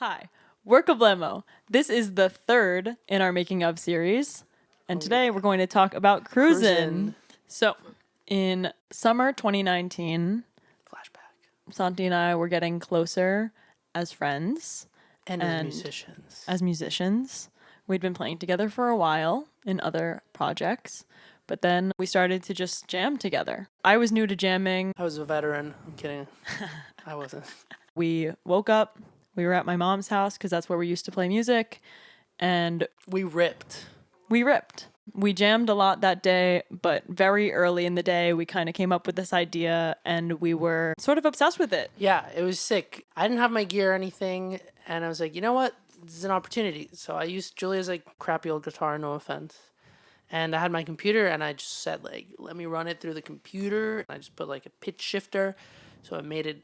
Hi, we're Kablamo. This is the third in our Making of series, and today we're going to talk about Cruisin. So, in summer 2019, Flashback. Santi and I were getting closer as friends And as musicians. As musicians. We'd been playing together for a while in other projects, but then we started to just jam together. I was new to jamming. I was a veteran. I'm kidding. I wasn't. We woke up. We were at my mom's house because that's where we used to play music, and We ripped. We jammed a lot that day, but very early in the day, we kind of came up with this idea and we were sort of obsessed with it. Yeah, it was sick. I didn't have my gear or anything, and I was like, you know what? This is an opportunity. So I used Julia's crappy old guitar, no offense. And I had my computer, and I just said let me run it through the computer. I just put a pitch shifter, so I made it,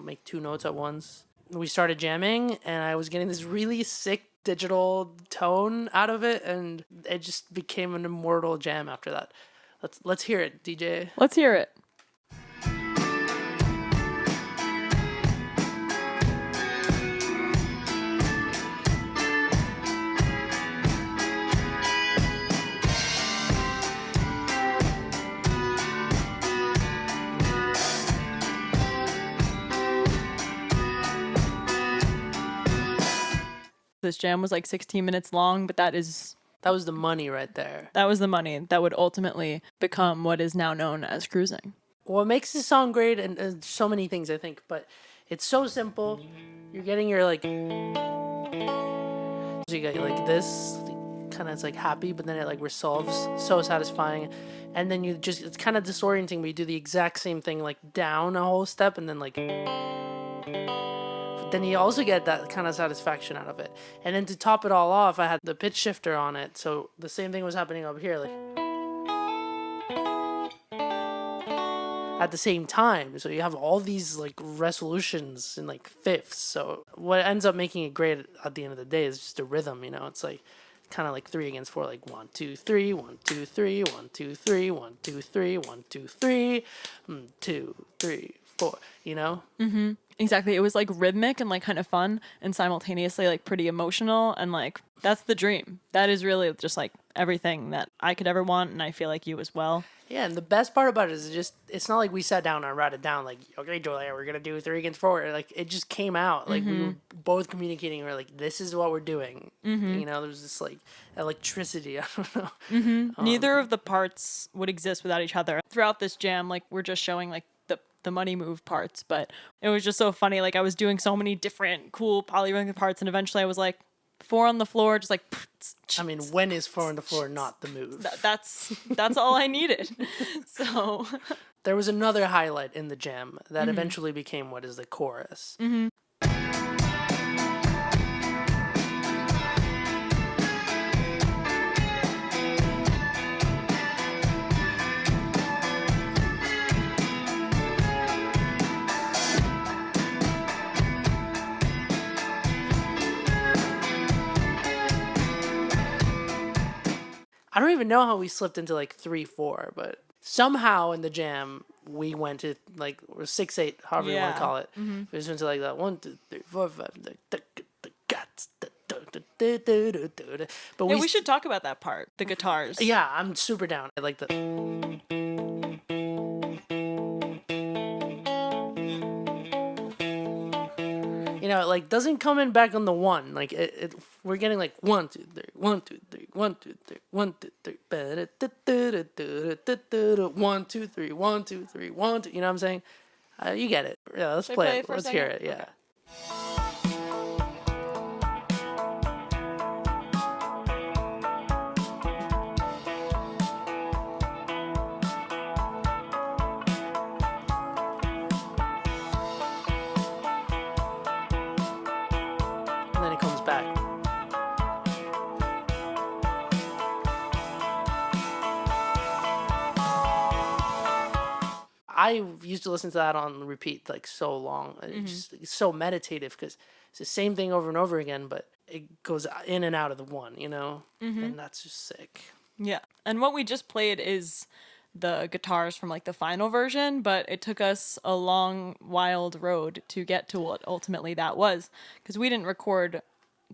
make two notes at once. We started jamming, and I was getting this really sick digital tone out of it, and it just became an immortal jam after that. Let's hear it, DJ. Let's hear it. This jam was 16 minutes long, but that was the money right there. That was the money that would ultimately become what is now known as Cruisin. What makes this song great, and so many things, I think, but it's so simple. You're getting your so you got this kind of happy, but then it resolves, so satisfying, and then it's kind of disorienting, but you do the exact same thing down a whole step, and then then you also get that kind of satisfaction out of it. And then to top it all off, I had the pitch shifter on it, so the same thing was happening up here, at the same time. So you have all these resolutions in fifths. So what ends up making it great at the end of the day is just a rhythm, It's kind of 3 against 4, 1 2 3 1 2 3 1 2 3 1 2 3 1 2 3 2 3 4, Mm-hmm. Exactly. It was rhythmic and kind of fun and simultaneously pretty emotional, and that's the dream. That is really just everything that I could ever want, and I feel like you as well. Yeah, and the best part about it is it's not like we sat down and wrote it down okay, Julia, we're gonna do 3 against 4. It just came out. We were both communicating. We're this is what we're doing. Mm-hmm. There was this electricity. I don't know. Mm-hmm. Neither of the parts would exist without each other. Throughout this jam, we're just showing the money move parts, but it was just so funny. I was doing so many different cool polyrhythmic parts, and eventually I was 4 on the floor, just I mean, when is 4 on the floor not the move? That's all I needed. So there was another highlight in the jam that eventually became what is the chorus. Mm-hmm. I don't even know how we slipped into 3/4, but somehow in the jam we went to or 6/8, however you want to call it. Mm-hmm. We just went to that 1 2 3 4 5. But we should talk about that part, the guitars. Yeah, I'm super down. I like the. It doesn't come in back on the 1. We're getting 1 2 3 1 2 3 1 2 3 1 2 3 1 2 3 1 2 3 1 2. You know what I'm saying? You get it. Yeah, let's play it. Let's hear it. Yeah. Okay. Back. I used to listen to that on repeat so long. It's so meditative because it's the same thing over and over again, but it goes in and out of the 1, and that's just sick. Yeah. And what we just played is the guitars from like the final version, but it took us a long, wild road to get to what ultimately that was, because we didn't record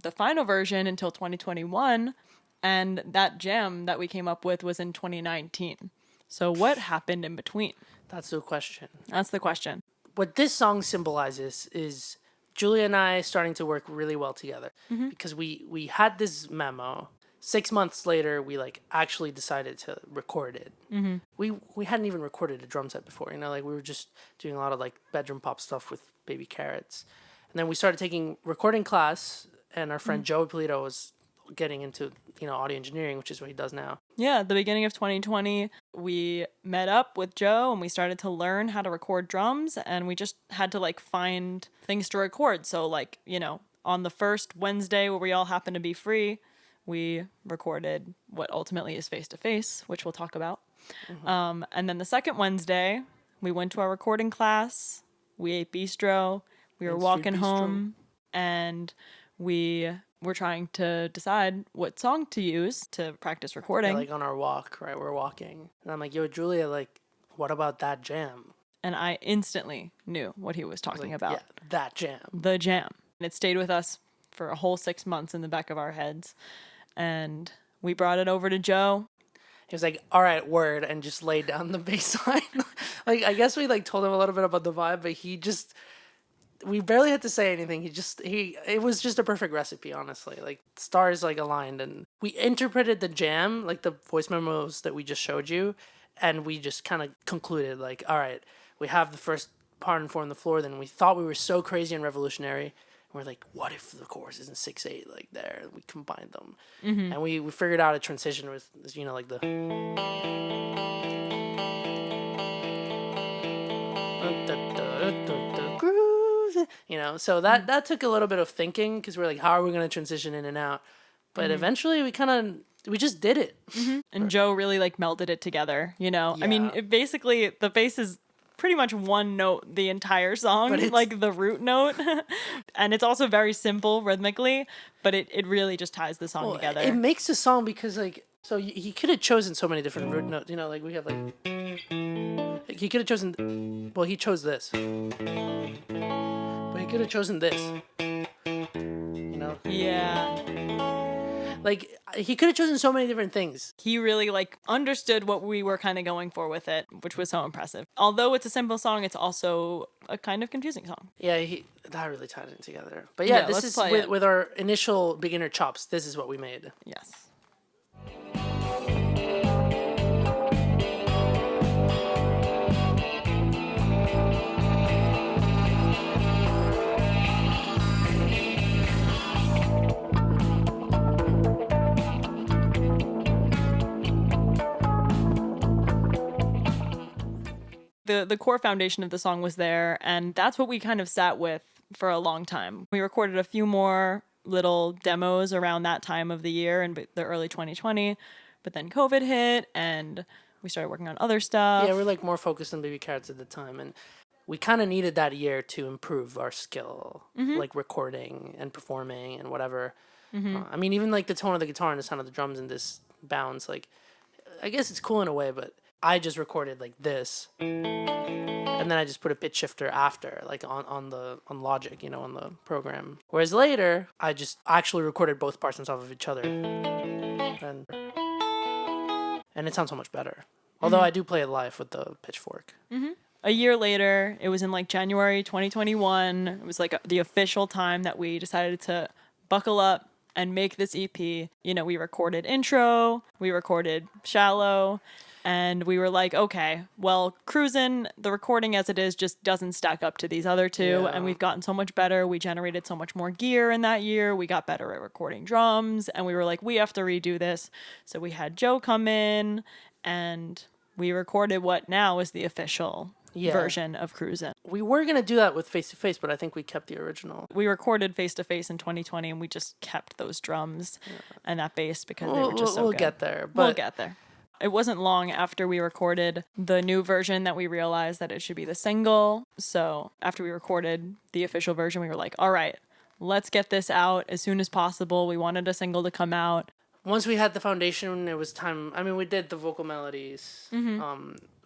the final version until 2021, and that jam that we came up with was in 2019. So what happened in between? That's the question. That's the question. What this song symbolizes is Julia and I starting to work really well together, because we had this memo. 6 months later, we like actually decided to record it. We hadn't even recorded a drum set before, like we were just doing a lot of like bedroom pop stuff with Baby Carrots. And then we started taking recording class, and our friend Joe Polito was getting into, audio engineering, which is what he does now. Yeah, at the beginning of 2020, we met up with Joe and we started to learn how to record drums, and we just had to like find things to record. So like, on the first Wednesday where we all happened to be free, we recorded what ultimately is Face to Face, which we'll talk about. And then the second Wednesday, we went to our recording class, we ate bistro, we were Main Street walking Bistro. home, and we were trying to decide what song to use to practice recording. Yeah, like on our walk, right? We're walking. And I'm like, yo, Julia, like, what about that jam? And I instantly knew what he was talking about. Yeah, that jam. The jam. And it stayed with us for a whole 6 months in the back of our heads. And we brought it over to Joe. He was like, all right, word, and just laid down the bass line. Like, I guess we like told him a little bit about the vibe, but we barely had to say anything. It was just a perfect recipe, honestly. Like, stars like aligned, and we interpreted the jam, like the voice memos that we just showed you, and we just kind of concluded like, all right, we have the first part and four on the floor. Then we thought we were so crazy and revolutionary. And we're like, what if the chorus is in 6/8 like there? And we combined them, and we figured out a transition with like the. So that took a little bit of thinking, because we're like, how are we going to transition in and out? But eventually we just did it. And Joe really like melded it together, I mean, Yeah. basically the bass is pretty much one note the entire song, But it's- like the root note. And it's also very simple rhythmically, but it really just ties the song together. It makes the song, because like, so he could have chosen so many different root notes, like we have like, he could have chosen, well, he chose this, but he could have chosen this, Yeah. like he could have chosen so many different things. He really like understood what we were kind of going for with it, which was so impressive. Although it's a simple song, it's also a kind of confusing song. Yeah, that really tied it together. But yeah, this let's is play it. with our initial beginner chops. This is what we made. Yes. The core foundation of the song was there, and that's what we kind of sat with for a long time. We recorded a few more little demos around that time of the year in the early 2020, but then COVID hit and we started working on other stuff. Yeah, we're like more focused on Baby Carrots at the time, and we kind of needed that year to improve our skill, like recording and performing and whatever. I mean, even like the tone of the guitar and the sound of the drums in this bounce, like, I guess it's cool in a way, but I just recorded like this, and then I just put a pitch shifter after, like on Logic, on the program. Whereas later, I just actually recorded both parts on top of each other, and it sounds so much better. Although I do play it live with the pitchfork. A year later, it was in like January 2021. It was like the official time that we decided to buckle up and make this EP. We recorded Intro, we recorded Shallow, and we were like, okay, well, Cruisin, the recording as it is, just doesn't stack up to these other two. Yeah. And we've gotten so much better. We generated so much more gear in that year. We got better at recording drums. And we were like, we have to redo this. So we had Joe come in and we recorded what now is the official version of Cruisin. We were going to do that with Face to Face, but I think we kept the original. We recorded Face to Face in 2020 and we just kept those drums and that bass because they were just so we'll good. get there. But We'll get there. It wasn't long after we recorded the new version that we realized that it should be the single. So after we recorded the official version, we were like, all right, let's get this out as soon as possible. We wanted a single to come out. once we had the foundation, it was time. I mean, we did the vocal melodies.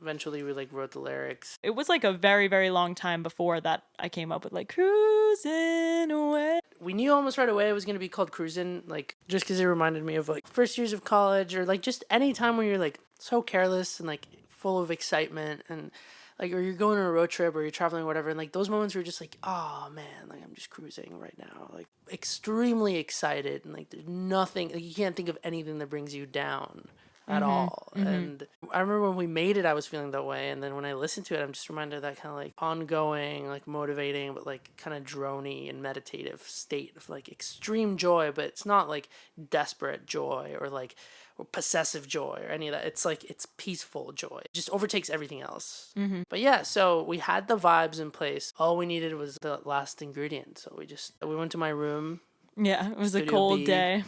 Eventually we like wrote the lyrics. It was like a very, very long time before that I came up with like Cruisin' Away. We knew almost right away it was going to be called Cruisin', like just because it reminded me of like first years of college, or like just any time when you're like so careless and like full of excitement, and like, or you're going on a road trip or you're traveling or whatever, and like those moments where you're just like, oh man, like I'm just cruising right now, like extremely excited, and like there's nothing, like you can't think of anything that brings you down at all. And I remember when we made it, I was feeling that way, and then when I listened to it, I'm just reminded of that kind of like ongoing, like motivating, but like kind of drony and meditative state of like extreme joy, but it's not like desperate joy or like or possessive joy or any of that. It's like it's peaceful joy. It just overtakes everything else. But yeah, so we had the vibes in place. All we needed was the last ingredient. So we went to my room. Yeah, it was a Studio cold B. day.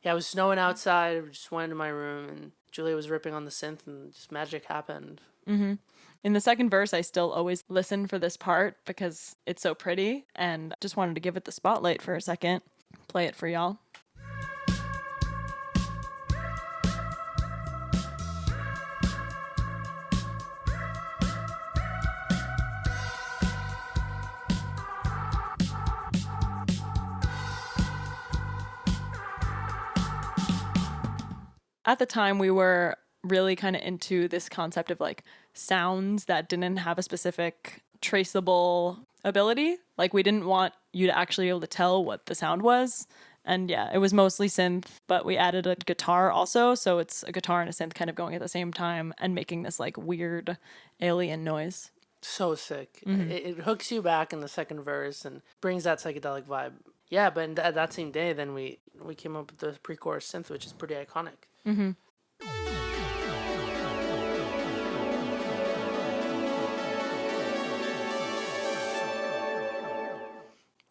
Yeah, it was snowing outside. We just went into my room, and Julia was ripping on the synth, and just magic happened. In the second verse, I still always listen for this part because it's so pretty, and just wanted to give it the spotlight for a second. Play it for y'all. At the time, we were really kind of into this concept of like sounds that didn't have a specific traceable ability. Like we didn't want you to actually be able to tell what the sound was. And yeah, it was mostly synth, but we added a guitar also. So it's a guitar and a synth kind of going at the same time and making this like weird alien noise. So sick. It hooks you back in the second verse and brings that psychedelic vibe. Yeah, but in that same day, then we came up with the pre-chorus synth, which is pretty iconic.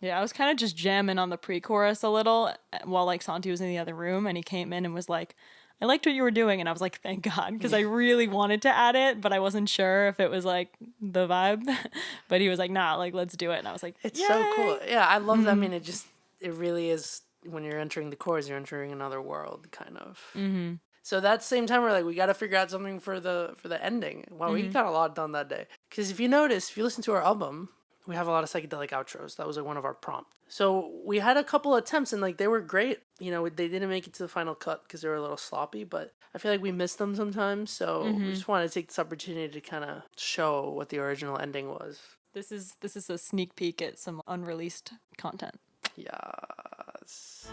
Yeah, I was kind of just jamming on the pre-chorus a little while like Santi was in the other room, and he came in and was like, I liked what you were doing. And I was like, thank God, because I really wanted to add it, but I wasn't sure if it was like the vibe. But he was like, nah, like let's do it. And I was like, It's yay! so cool. Yeah, I love that. I mean, it really is, when you're entering the chorus, you're entering another world, kind of. So that same time, we're like, we got to figure out something for the ending. Wow, we got a lot done that day. Because if you notice, if you listen to our album, we have a lot of psychedelic outros. That was like one of our prompts. So we had a couple attempts, and like they were great. You know, they didn't make it to the final cut because they were a little sloppy, but I feel like we missed them sometimes. So we just wanted to take this opportunity to kind of show what the original ending was. This is a sneak peek at some unreleased content. Yes.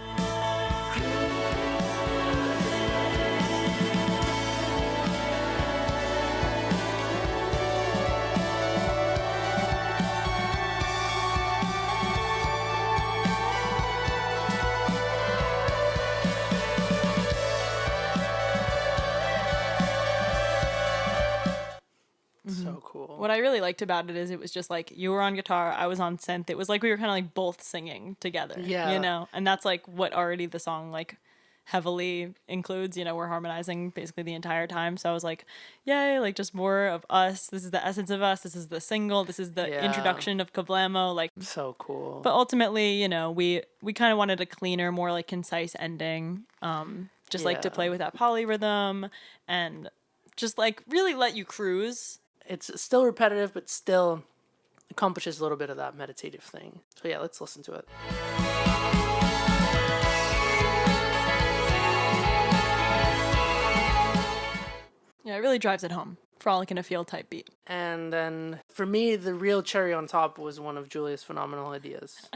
So cool. What I really liked about it is it was just like you were on guitar, I was on synth. It was like we were kind of like both singing together. Yeah. You know, and that's like what already the song like heavily includes. You know, we're harmonizing basically the entire time. So I was like, yay, like just more of us. This is the essence of us. This is the single. This is the introduction of Kablamo. Like, so cool. but ultimately, you know, we kind of wanted a cleaner, more like concise ending. Just like to play with that polyrhythm and just like really let you cruise. It's still repetitive, but still accomplishes a little bit of that meditative thing. So yeah, let's listen to it. Yeah, it really drives it home. Frolic in a field type beat. And then for me, the real cherry on top was one of Julia's phenomenal ideas.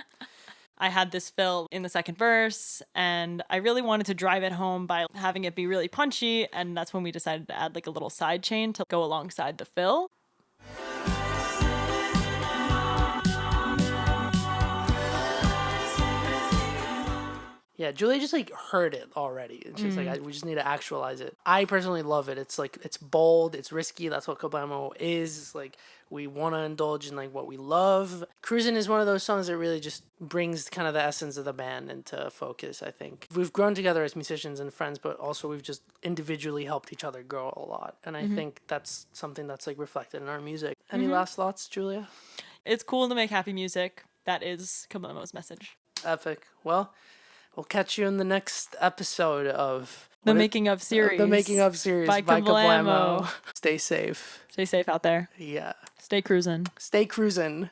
I had this fill in the second verse, and I really wanted to drive it home by having it be really punchy, and that's when we decided to add like a little side chain to go alongside the fill. Yeah, Julia just like heard it already, and she's like, "We just need to actualize it." I personally love it. It's like it's bold, it's risky. That's what Kablamo is. It's like we want to indulge in like what we love. Cruisin' is one of those songs that really just brings kind of the essence of the band into focus. I think we've grown together as musicians and friends, but also we've just individually helped each other grow a lot, and I think that's something that's like reflected in our music. Any last thoughts, Julia? It's cool to make happy music. That is Kablamo's message. Epic. Well, We'll catch you in the next episode of The Making of series. The Making of series by by Kablamo. Kablamo. Stay safe. Stay safe out there. Yeah. Stay cruising. Stay cruising.